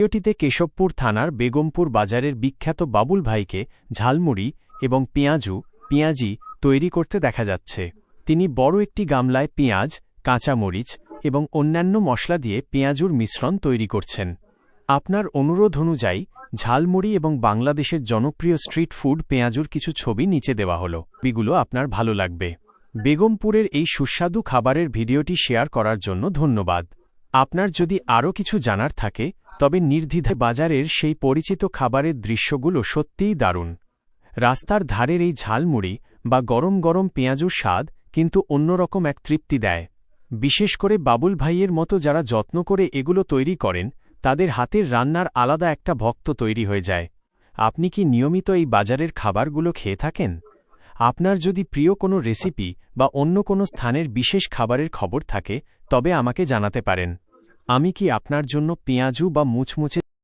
ভিডিওটিতে কেশবপুর থানার বেগমপুর বাজারের বিখ্যাত বাবুল ভাইকে ঝালমুড়ি এবং পেঁয়াজি তৈরি করতে দেখা যাচ্ছে। তিনি বড় একটি গামলায় পেঁয়াজ, কাঁচামরিচ এবং অন্যান্য মশলা দিয়ে পেঁয়াজুর মিশ্রণ তৈরি করছেন। আপনার অনুরোধ অনুযায়ী ঝালমুড়ি এবং বাংলাদেশের জনপ্রিয় স্ট্রিট ফুড পেঁয়াজুর কিছু ছবি নিচে দেওয়া হলো। ছবিগুলো আপনার ভালো লাগবে। বেগমপুরের এই সুস্বাদু খাবারের ভিডিওটি শেয়ার করার জন্য ধন্যবাদ। আপনার যদি আরও কিছু জানার থাকে তবে নির্দ্বিধায় বাজারের সেই পরিচিত খাবারের দৃশ্যগুলো সত্যিই দারুণ। রাস্তার ধারের এই ঝালমুড়ি বা গরম গরম পেঁয়াজুর স্বাদ কিন্তু অন্যরকম এক তৃপ্তি দেয়। বিশেষ করে বাবুল ভাইয়ের মতো যারা যত্ন করে এগুলো তৈরি করেন, তাদের হাতের রান্নার আলাদা একটা ভক্ত তৈরি হয়ে যায়। আপনি কি নিয়মিত এই বাজারের খাবারগুলো খেয়ে থাকেন? আপনার যদি প্রিয় কোনো রেসিপি বা অন্য কোনো স্থানের বিশেষ খাবারের খবর থাকে তবে আমাকে জানাতে পারেন। আমি কি আপনার জন্য পেঁয়াজু বা মুচমুচে